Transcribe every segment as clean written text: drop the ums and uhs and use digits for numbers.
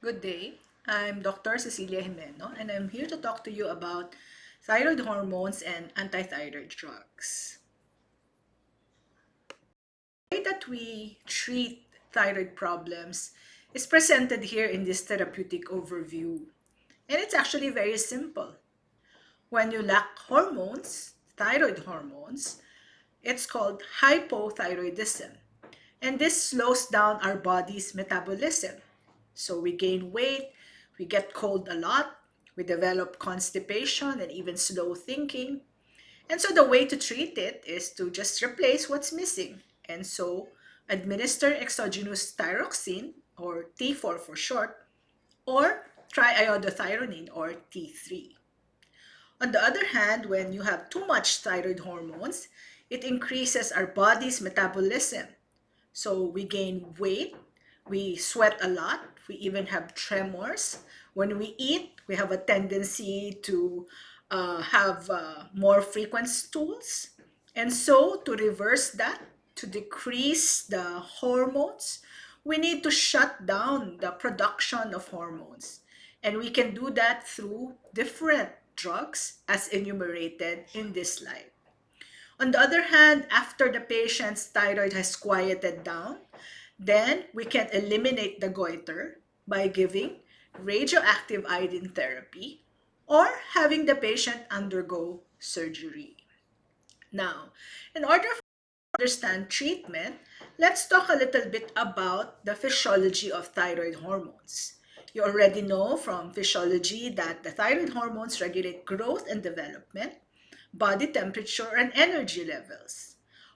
Good day. I'm Dr. Cecilia Jimeno, and I'm here to talk to you about thyroid hormones and anti-thyroid drugs. The way that we treat thyroid problems is presented here in this therapeutic overview. And it's actually very simple. When you lack hormones, thyroid hormones, it's called hypothyroidism. And this slows down our body's metabolism. So we gain weight, we get cold a lot, we develop constipation and even slow thinking. And so the way to treat it is to just replace what's missing. And so administer exogenous thyroxine, or T4 for short, or triiodothyronine, or T3. On the other hand, when you have too much thyroid hormones, it increases our body's metabolism. So we gain weight, we sweat a lot, we even have tremors. When we eat, we have a tendency to have more frequent stools. And so, to reverse that, to decrease the hormones, we need to shut down the production of hormones. And we can do that through different drugs as enumerated in this slide. On the other hand, after the patient's thyroid has quieted down, then we can eliminate the goiter by giving radioactive iodine therapy or having the patient undergo surgery. Now, in order to understand treatment, let's talk a little bit about the physiology of thyroid hormones. You already know from physiology that the thyroid hormones regulate growth and development, body temperature, and energy levels.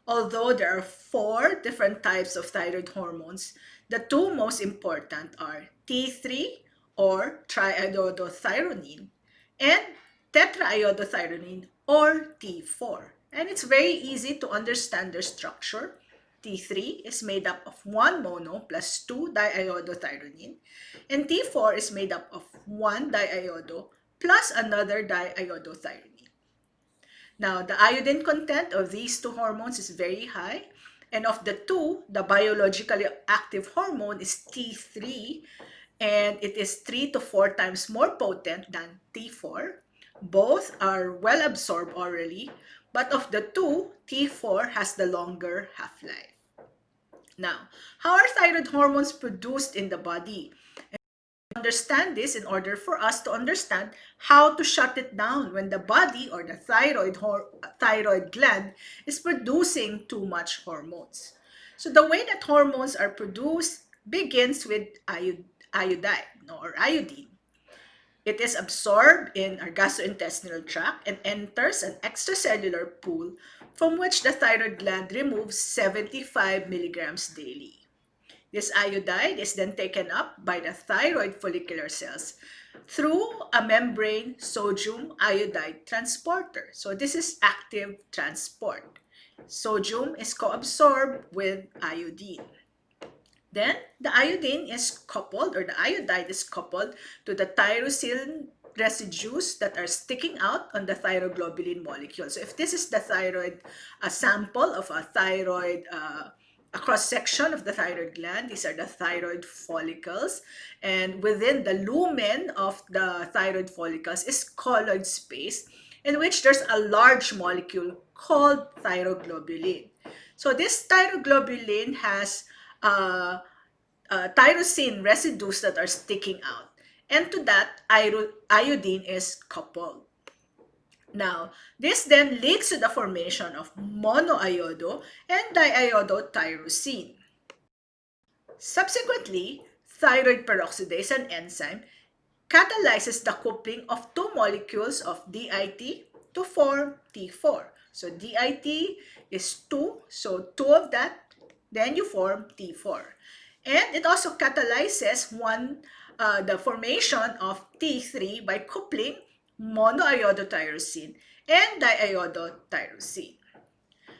Although there are four different types of thyroid hormones, the two most important are T3, or triiodothyronine, and tetraiodothyronine, or T4. And it's very easy to understand their structure. T3 is made up of one mono plus two diiodothyronine, and T4 is made up of one diiodo plus another diiodothyronine. Now, the iodine content of these two hormones is very high. And of the two, the biologically active hormone is T3, and it is 3 to 4 times more potent than T4. Both are well absorbed orally, but of the two, T4 has the longer half-life. Now, how are thyroid hormones produced in the body? Understand this in order for us to understand how to shut it down when the body or the thyroid gland is producing too much hormones. So the way that hormones are produced begins with iodine or iodine. It is absorbed in our gastrointestinal tract and enters an extracellular pool from which the thyroid gland removes 75 milligrams daily. This iodide is then taken up by the thyroid follicular cells through a membrane sodium iodide transporter. So this is active transport. Sodium is coabsorbed with iodine. Then the iodine is coupled, or the iodide is coupled to the tyrosine residues that are sticking out on the thyroglobulin molecule. So if this is the thyroid, a sample of a thyroid, a cross-section of the thyroid gland, these are the thyroid follicles, and within the lumen of the thyroid follicles is colloid space, in which there's a large molecule called thyroglobulin. So this thyroglobulin has tyrosine residues that are sticking out. And to that, iodine is coupled. Now, this then leads to the formation of monoiodo and diiodotyrosine. Subsequently, thyroid peroxidase, an enzyme, catalyzes the coupling of two molecules of DIT to form T4. So DIT is 2, so 2 of that, then you form T4. And it also catalyzes the formation of T3 by coupling monoiodotyrosine and diiodotyrosine.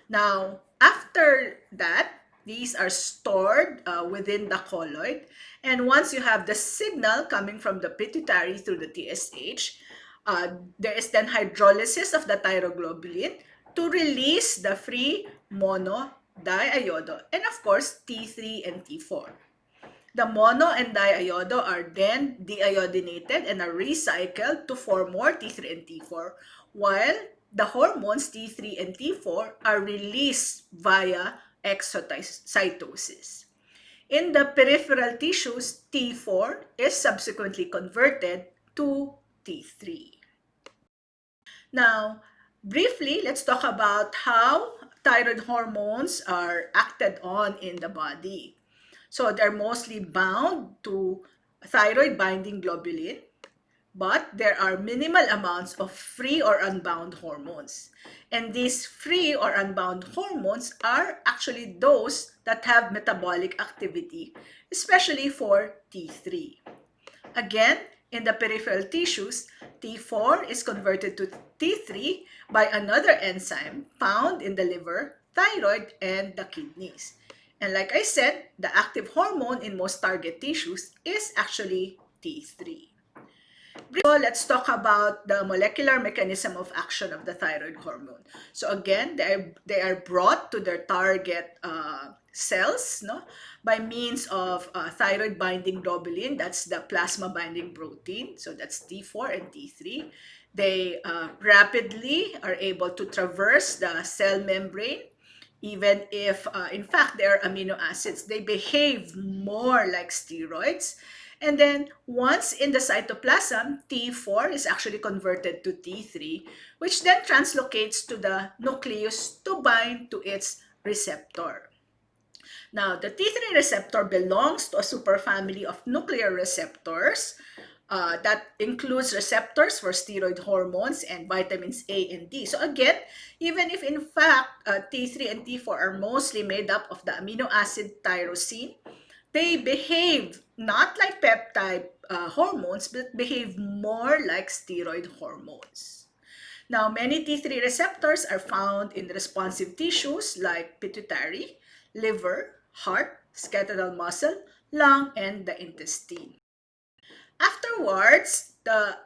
Now, after that, these are stored within the colloid. And once you have the signal coming from the pituitary through the TSH, there is then hydrolysis of the thyroglobulin to release the free mono, diiodo, and of course, T3 and T4. The mono and diiodo are then deiodinated and are recycled to form more T3 and T4, while the hormones T3 and T4 are released via exocytosis. In the peripheral tissues, T4 is subsequently converted to T3. Now, briefly, let's talk about how thyroid hormones are acted on in the body. So they're mostly bound to thyroid binding globulin, but there are minimal amounts of free or unbound hormones. And these free or unbound hormones are actually those that have metabolic activity, especially for T3. Again, in the peripheral tissues, T4 is converted to T3 by another enzyme found in the liver, thyroid, and the kidneys. And like I said, the active hormone in most target tissues is actually T3. So let's talk about the molecular mechanism of action of the thyroid hormone. So again, they are brought to their target cells, no, by means of thyroid binding globulin. That's the plasma binding protein. So that's T4 and T3. They rapidly are able to traverse the cell membrane. Even if, in fact, they are amino acids, they behave more like steroids. And then once in the cytoplasm, T4 is actually converted to T3, which then translocates to the nucleus to bind to its receptor. Now, the T3 receptor belongs to a superfamily of nuclear receptors that includes receptors for steroid hormones and vitamins A and D. So again, even if in fact T3 and T4 are mostly made up of the amino acid tyrosine, they behave not like peptide hormones, but behave more like steroid hormones. Now, many T3 receptors are found in responsive tissues like pituitary, liver, heart, skeletal muscle, lung, and the intestine. Afterwards, the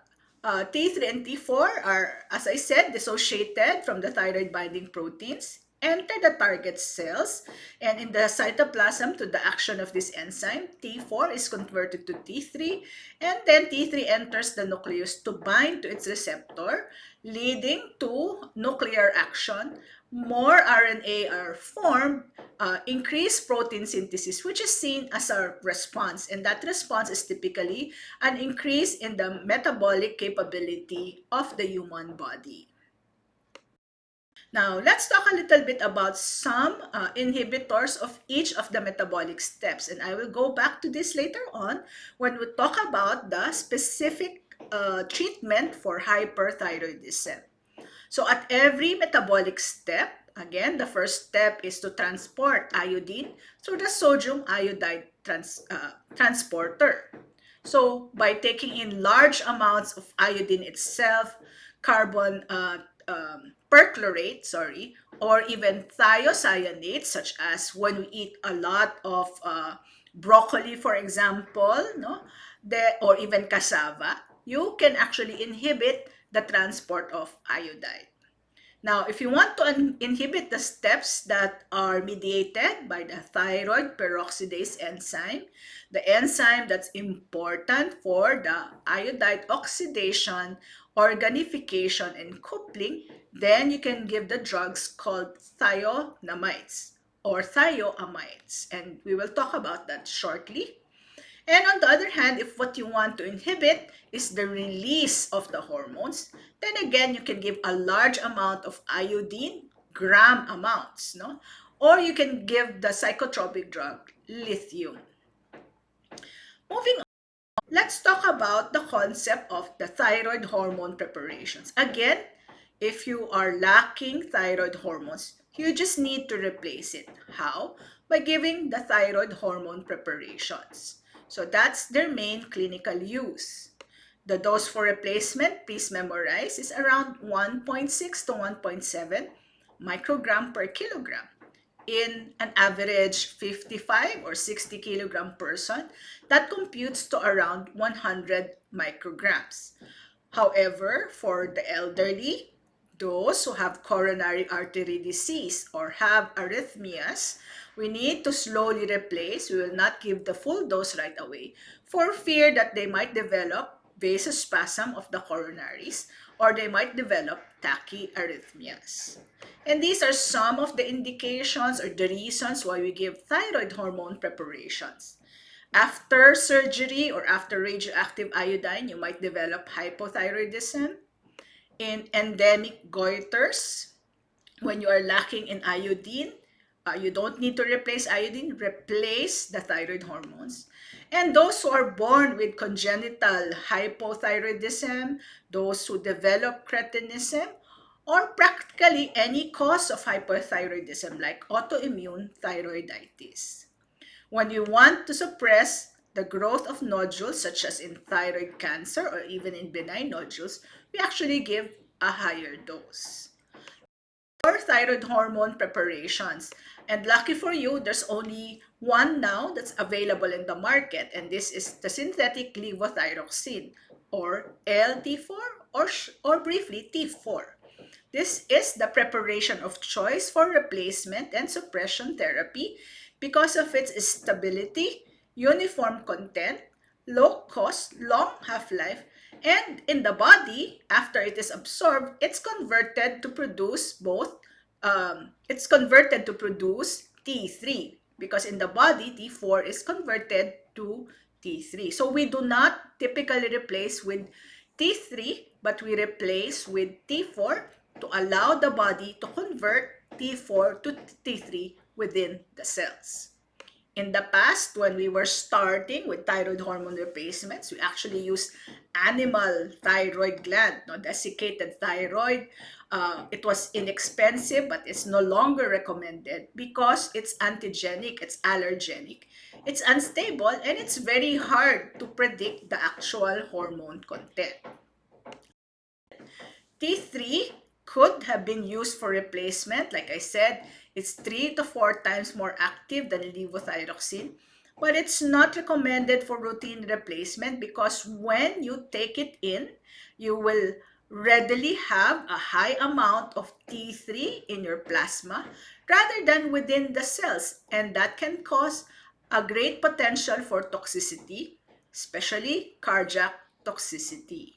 T3 and T4 are, as I said, dissociated from the thyroid binding proteins, enter the target cells, and in the cytoplasm to the action of this enzyme, T4 is converted to T3, and then T3 enters the nucleus to bind to its receptor, leading to nuclear action. More RNA are formed, increased protein synthesis, which is seen as a response. And that response is typically an increase in the metabolic capability of the human body. Now, let's talk a little bit about some inhibitors of each of the metabolic steps. And I will go back to this later on when we talk about the specific treatment for hyperthyroidism. So at every metabolic step, again, the first step is to transport iodine through the sodium iodide transporter. So by taking in large amounts of iodine itself, carbon perchlorate, or even thiocyanate, such as when we eat a lot of broccoli, for example, no, or even cassava, you can actually inhibit the transport of iodide. Now, if you want to inhibit the steps that are mediated by the thyroid peroxidase enzyme, the enzyme that's important for the iodide oxidation, organification, and coupling, then you can give the drugs called thionamides or thioamides. And we will talk about that shortly. And on the other hand, if what you want to inhibit is the release of the hormones, then again, you can give a large amount of iodine, gram amounts, no? Or you can give the psychotropic drug, lithium. Moving on, let's talk about the concept of the thyroid hormone preparations. Again, if you are lacking thyroid hormones, you just need to replace it. How? By giving the thyroid hormone preparations. So that's their main clinical use. The dose for replacement, please memorize, is around 1.6 to 1.7 microgram per kilogram. In an average 55 or 60 kilogram person, that computes to around 100 micrograms. However, for the elderly, those who have coronary artery disease or have arrhythmias, we need to slowly replace. We will not give the full dose right away for fear that they might develop vasospasm of the coronaries or they might develop tachyarrhythmias. And these are some of the indications or the reasons why we give thyroid hormone preparations. After surgery or after radioactive iodine, you might develop hypothyroidism. In endemic goiters, when you are lacking in iodine, you don't need to replace iodine, replace the thyroid hormones. And those who are born with congenital hypothyroidism, those who develop cretinism, or practically any cause of hypothyroidism like autoimmune thyroiditis. When you want to suppress the growth of nodules, such as in thyroid cancer or even in benign nodules, we actually give a higher dose. Or thyroid hormone preparations. And lucky for you, there's only one now that's available in the market, and this is the synthetic levothyroxine, or LT4, or briefly T4. This is the preparation of choice for replacement and suppression therapy because of its stability, uniform content, low cost, long half-life, and in the body, after it is absorbed, it's converted to produce T3 because in the body, T4 is converted to T3. So we do not typically replace with T3, but we replace with T4 to allow the body to convert T4 to T3 within the cells. In the past, when we were starting with thyroid hormone replacements, we actually used animal thyroid gland, no, desiccated thyroid. It was inexpensive, but it's no longer recommended because it's antigenic, it's allergenic, it's unstable, and it's very hard to predict the actual hormone content. T3 could have been used for replacement. Like I said, it's 3 to 4 times more active than levothyroxine, but it's not recommended for routine replacement because when you take it in, you will readily have a high amount of T3 in your plasma rather than within the cells, and that can cause a great potential for toxicity, especially cardiac toxicity.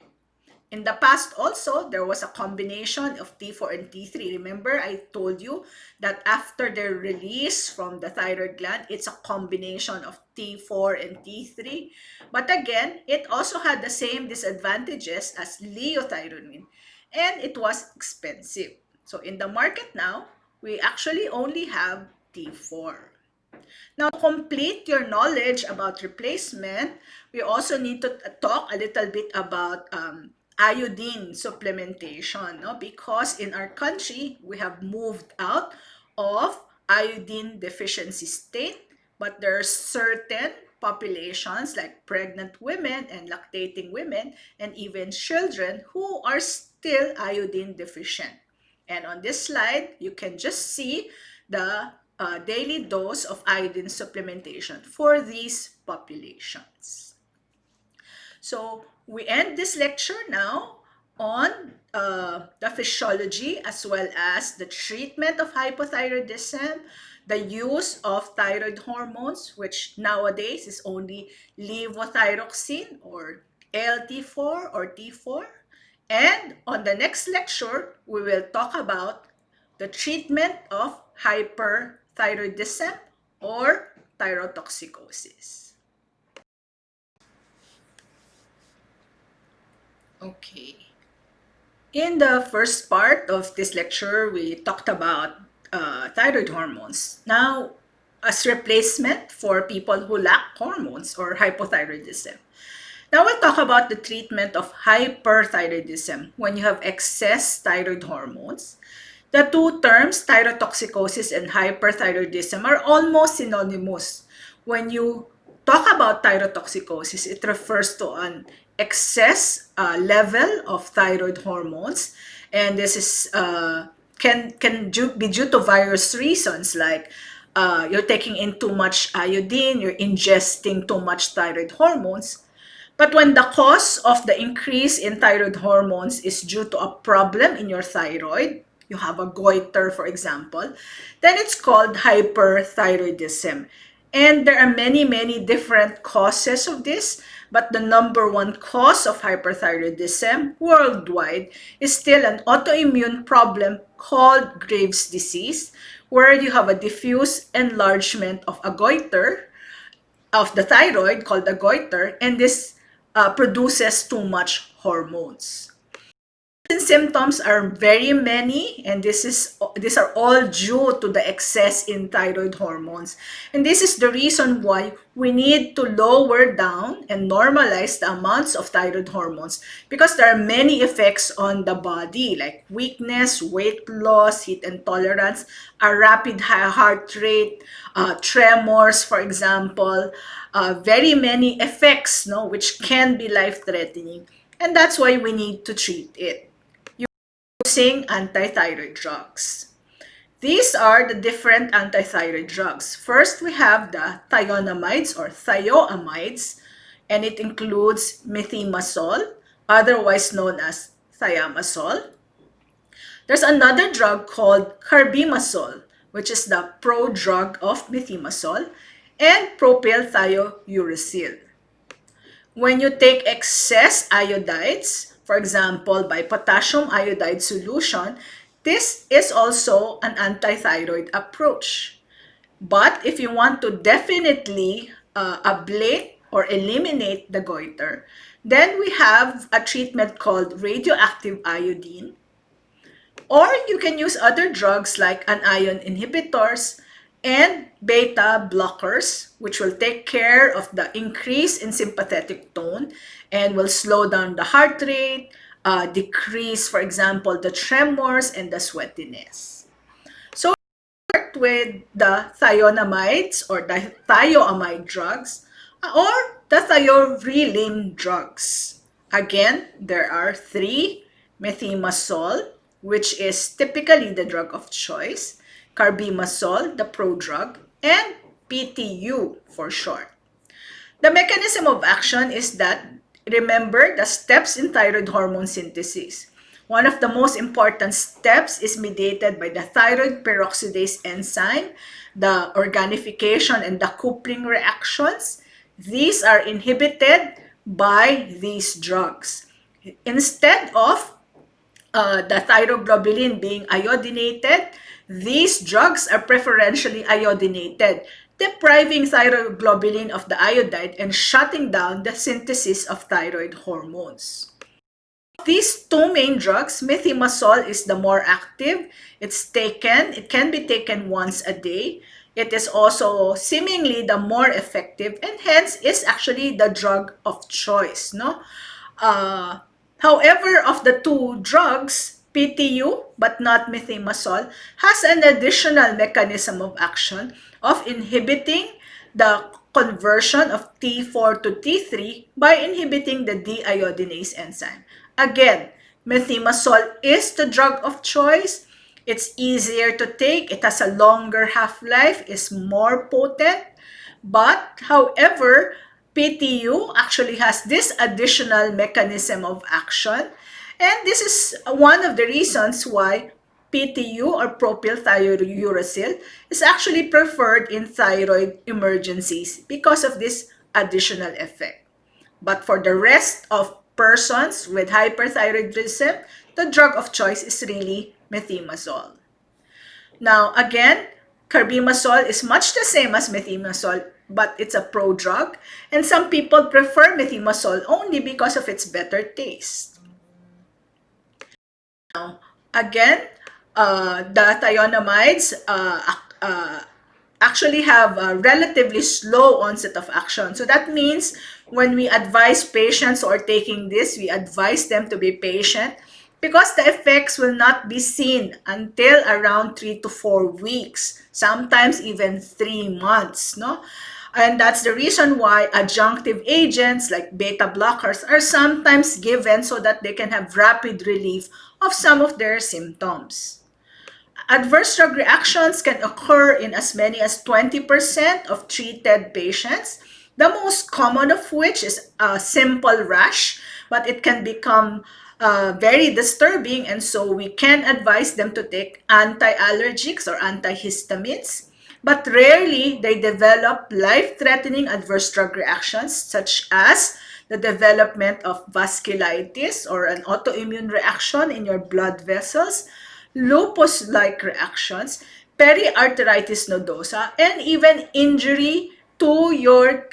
In the past also, there was a combination of T4 and T3. Remember, I told you that after their release from the thyroid gland, it's a combination of T4 and T3. But again, it also had the same disadvantages as liothyronine, and it was expensive. So in the market now, we actually only have T4. Now, to complete your knowledge about replacement, we also need to talk a little bit about iodine supplementation, no? Because in our country, we have moved out of iodine deficiency state, but there are certain populations like pregnant women and lactating women and even children who are still iodine deficient. And on this slide, you can just see the daily dose of iodine supplementation for these populations. So we end this lecture now on the physiology as well as the treatment of hypothyroidism, the use of thyroid hormones, which nowadays is only levothyroxine or LT4 or T4. And on the next lecture, we will talk about the treatment of hyperthyroidism or thyrotoxicosis. Okay. In the first part of this lecture, we talked about thyroid hormones. Now, as replacement for people who lack hormones or hypothyroidism. Now we'll talk about the treatment of hyperthyroidism when you have excess thyroid hormones. The two terms, thyrotoxicosis and hyperthyroidism, are almost synonymous. When you talk about thyrotoxicosis, it refers to an excess level of thyroid hormones, and this is be due to various reasons like you're taking in too much iodine, you're ingesting too much thyroid hormones. But when the cause of the increase in thyroid hormones is due to a problem in your thyroid, you have a goiter, for example, then it's called hyperthyroidism. And there are many, many different causes of this, but the number one cause of hyperthyroidism worldwide is still an autoimmune problem called Graves' disease, where you have a diffuse enlargement of a goiter of the thyroid called the goiter, and this produces too much hormones. Symptoms are very many, and these are all due to the excess in thyroid hormones. And this is the reason why we need to lower down and normalize the amounts of thyroid hormones, because there are many effects on the body, like weakness, weight loss, heat intolerance, a rapid high heart rate, tremors, for example, very many effects, no, which can be life-threatening. And that's why we need to treat it using anti-thyroid drugs. These are the different anti-thyroid drugs. First, we have the thionamides or thioamides, and it includes methimazole, otherwise known as thiamazole. There's another drug called carbimazole, which is the prodrug of methimazole, and propylthiouracil. When you take excess iodides, for example, by potassium iodide solution, this is also an anti-thyroid approach. But if you want to definitely ablate or eliminate the goiter, then we have a treatment called radioactive iodine, or you can use other drugs like anion inhibitors and beta blockers, which will take care of the increase in sympathetic tone and will slow down the heart rate, decrease, for example, the tremors and the sweatiness. So start with the thionamides or the thioamide drugs or the thioreline drugs. Again, there are three: methimazole, which is typically the drug of choice, carbimazole, the prodrug, and PTU for short. The mechanism of action is that, remember, the steps in thyroid hormone synthesis. One of the most important steps is mediated by the thyroid peroxidase enzyme, the organification and the coupling reactions. These are inhibited by these drugs. Instead of the thyroglobulin being iodinated, these drugs are preferentially iodinated, depriving thyroglobulin of the iodide and shutting down the synthesis of thyroid hormones. These two main drugs, methimazole is the more active. It can be taken once a day. It is also seemingly the more effective and hence is actually the drug of choice, no? Uh, However, of the two drugs, PTU, but not methimazole, has an additional mechanism of action of inhibiting the conversion of T4 to T3 by inhibiting the deiodinase enzyme. Again, methimazole is the drug of choice. It's easier to take. It has a longer half-life, is more potent. But, however, PTU actually has this additional mechanism of action. And this is one of the reasons why PTU or propylthiouracil is actually preferred in thyroid emergencies because of this additional effect. But for the rest of persons with hyperthyroidism, the drug of choice is really methimazole. Now, again, carbimazole is much the same as methimazole, but it's a prodrug, and some people prefer methimazole only because of its better taste. Now, again, the thionamides actually have a relatively slow onset of action. So that means when we advise patients who are taking this, we advise them to be patient because the effects will not be seen until around 3 to 4 weeks, sometimes even 3 months, no? And that's the reason why adjunctive agents like beta blockers are sometimes given so that they can have rapid relief of some of their symptoms. Adverse drug reactions can occur in as many as 20% of treated patients, The most common of which is a simple rash, but it can become very disturbing, and so we can advise them to take anti-allergics or antihistamines. But rarely they develop life-threatening adverse drug reactions such as the development of vasculitis or an autoimmune reaction in your blood vessels, lupus-like reactions, periarteritis nodosa, and even injury to your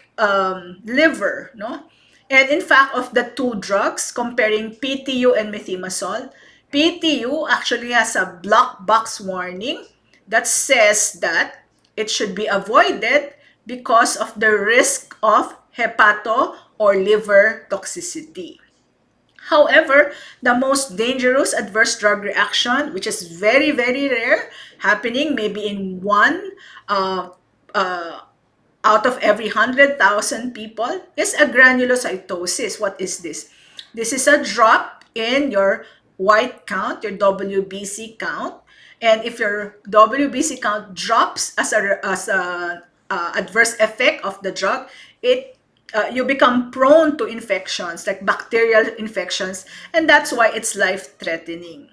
liver, no? And in fact, of the two drugs, comparing PTU and methimazole, PTU actually has a black box warning that says that it should be avoided because of the risk of hepato or liver toxicity. However, the most dangerous adverse drug reaction, which is very, very rare, happening maybe in one uh, uh, out of every 100,000 people, is a granulocytosis. What is this? This is a drop in your white count, your WBC count. And if your WBC count drops as a adverse effect of the drug, you become prone to infections like bacterial infections, and that's why it's life-threatening.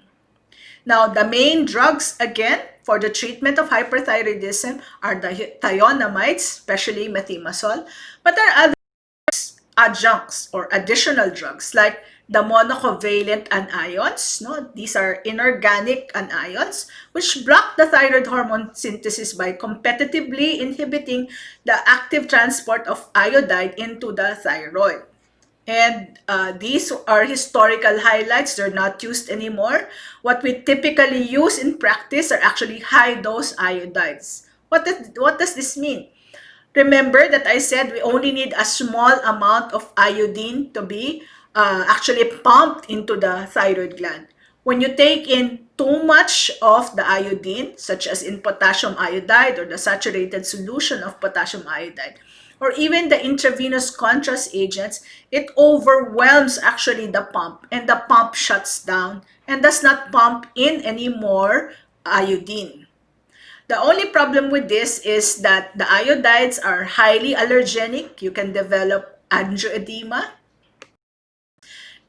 Now, the main drugs, again, for the treatment of hyperthyroidism are the thionamides, especially methimazole, but there are other adjuncts or additional drugs like the monocovalent anions. No? These are inorganic anions which block the thyroid hormone synthesis by competitively inhibiting the active transport of iodide into the thyroid. And these are historical highlights. They're not used anymore. What we typically use in practice are actually high-dose iodides. What does this mean? Remember that I said we only need a small amount of iodine to be actually pumped into the thyroid gland. When you take in too much of the iodine, such as in potassium iodide or the saturated solution of potassium iodide, or even the intravenous contrast agents, it overwhelms actually the pump, and the pump shuts down and does not pump in any more iodine. The only problem with this is that the iodides are highly allergenic. You can develop angioedema.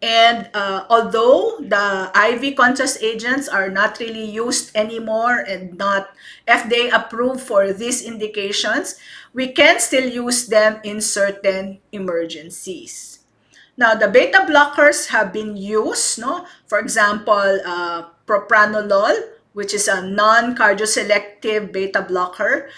And although the IV contrast agents are not really used anymore and not FDA approved for these indications, we can still use them in certain emergencies. Now, the beta blockers have been used, no? For example, propranolol, which is a non-cardioselective beta blocker.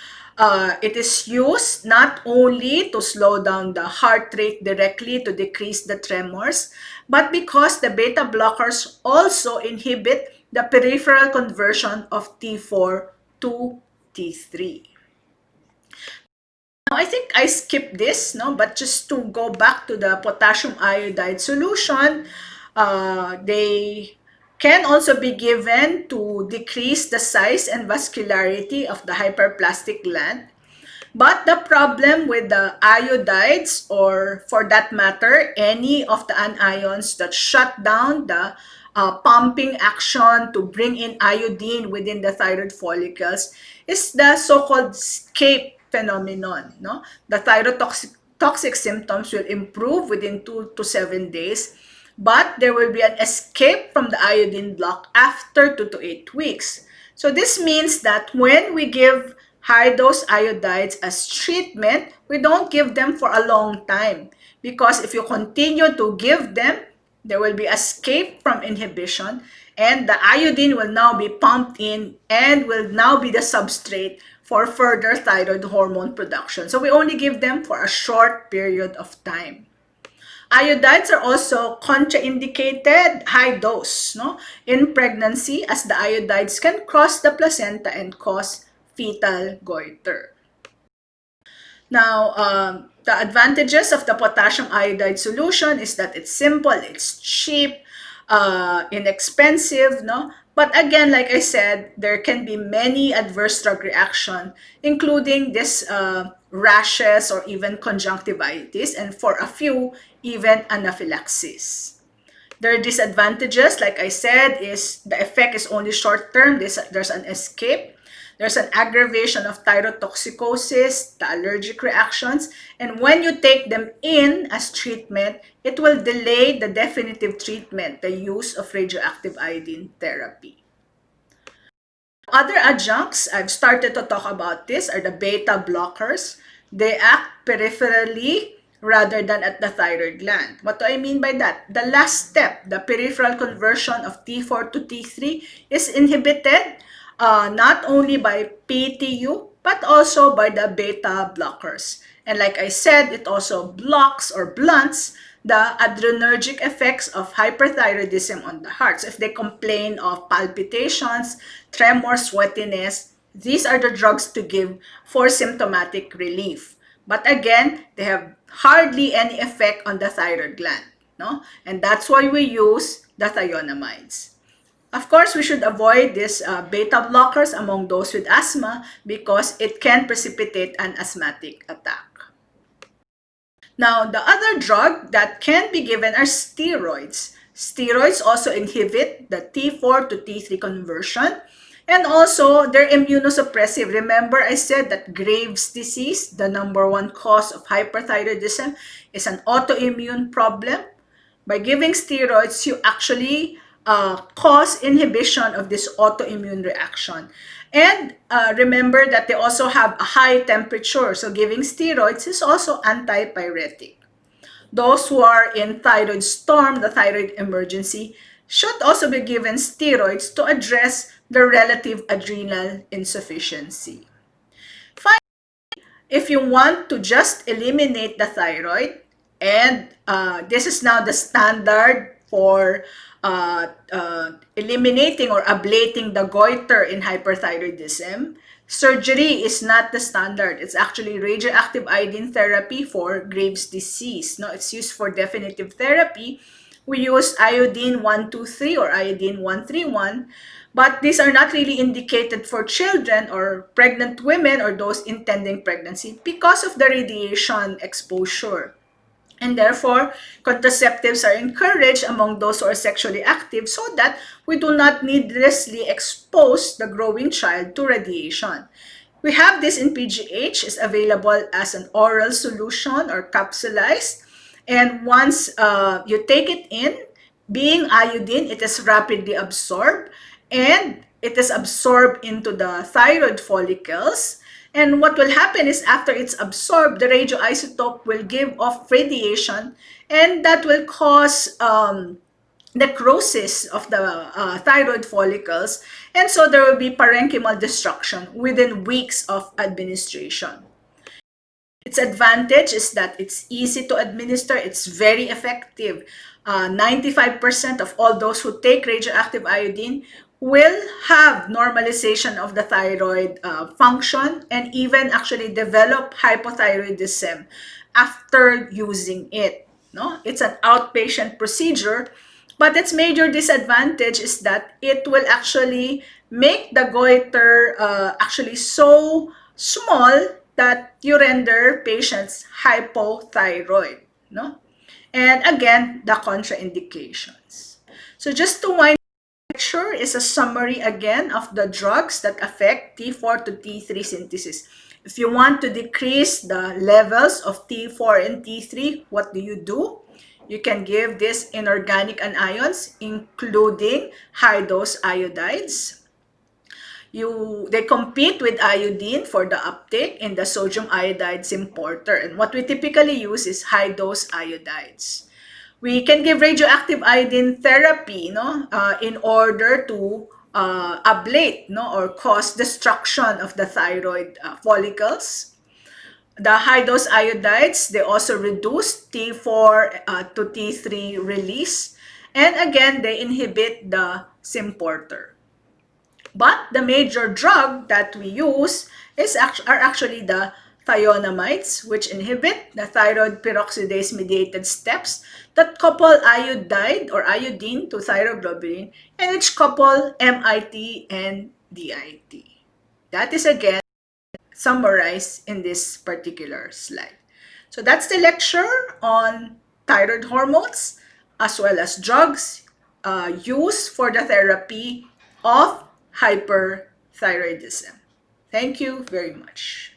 It is used not only to slow down the heart rate directly to decrease the tremors, but because the beta blockers also inhibit the peripheral conversion of T4 to T3. Now, I think I skipped this, no? But just to go back to the potassium iodide solution, they can also be given to decrease the size and vascularity of the hyperplastic gland. But the problem with the iodides, or for that matter, any of the anions that shut down the pumping action to bring in iodine within the thyroid follicles, is the so-called escape phenomenon. No? The toxic symptoms will improve within 2 to 7 days, but there will be an escape from the iodine block after 2 to 8 weeks. So this means that when we give high-dose iodides as treatment, we don't give them for a long time, because if you continue to give them, there will be escape from inhibition, and the iodine will now be pumped in and will now be the substrate for further thyroid hormone production. So we only give them for a short period of time. Iodides are also contraindicated high dose, no, in pregnancy, as the iodides can cross the placenta and cause fetal goiter. Now, the advantages of the potassium iodide solution is that it's simple, it's cheap, inexpensive, no? But again, like I said, there can be many adverse drug reactions, including this rashes or even conjunctivitis, and for a few, even anaphylaxis. Their disadvantages, like I said, is the effect is only short term. There's an escape. There's an aggravation of thyrotoxicosis, the allergic reactions, and when you take them in as treatment, it will delay the definitive treatment, the use of radioactive iodine therapy. Other adjuncts, I've started to talk about this, are the beta blockers. They act peripherally rather than at the thyroid gland. What do I mean by that? The last step, the peripheral conversion of T4 to T3, is inhibited not only by PTU, but also by the beta blockers. And like I said, it also blocks or blunts the adrenergic effects of hyperthyroidism on the heart. So if they complain of palpitations, tremor, sweatiness, these are the drugs to give for symptomatic relief. But again, they have hardly any effect on the thyroid gland. No? And that's why we use the thionamides. Of course, we should avoid these beta blockers among those with asthma because it can precipitate an asthmatic attack. Now, the other drug that can be given are steroids. Steroids also inhibit the T4 to T3 conversion, and also they're immunosuppressive. Remember, I said that Graves' disease, the number one cause of hyperthyroidism, is an autoimmune problem. By giving steroids, you actually cause inhibition of this autoimmune reaction. And remember that they also have a high temperature. So giving steroids is also antipyretic. Those who are in thyroid storm, the thyroid emergency, should also be given steroids to address the relative adrenal insufficiency. If you want to just eliminate the thyroid, and this is now the standard for eliminating or ablating the goiter in hyperthyroidism, surgery is not the standard. It's actually radioactive iodine therapy for Graves' disease. No, it's used for definitive therapy. We use iodine 123 or iodine 131, but these are not really indicated for children or pregnant women or those intending pregnancy because of the radiation exposure. And therefore, contraceptives are encouraged among those who are sexually active so that we do not needlessly expose the growing child to radiation. We have this in PGH, is available as an oral solution or capsulized. And once you take it in, being iodine, it is rapidly absorbed and it is absorbed into the thyroid follicles. And what will happen is after it's absorbed, the radioisotope will give off radiation and that will cause necrosis of the thyroid follicles. And so there will be parenchymal destruction within weeks of administration. Its advantage is that it's easy to administer, it's very effective. 95% of all those who take radioactive iodine will have normalization of the thyroid function and even actually develop hypothyroidism after using it. No? It's an outpatient procedure, but its major disadvantage is that it will actually make the goiter actually so small that you render patients hypothyroid. No? And again, the contraindications. So just to wind lecture is a summary again of the drugs that affect T4 to T3 synthesis. If you want to decrease the levels of T4 and T3, what do? You can give these inorganic anions, including high-dose iodides. They compete with iodine for the uptake in the sodium iodide importer. And what we typically use is high-dose iodides. We can give radioactive iodine therapy, in order to ablate, or cause destruction of the thyroid follicles. The high-dose iodides, they also reduce T4 to T3 release. And again, they inhibit the symporter. But the major drug that we use are actually the thionamides, which inhibit the thyroid peroxidase-mediated steps that couple iodide or iodine to thyroglobulin and which couple MIT and DIT. That is again summarized in this particular slide. So that's the lecture on thyroid hormones as well as drugs used for the therapy of hyperthyroidism. Thank you very much.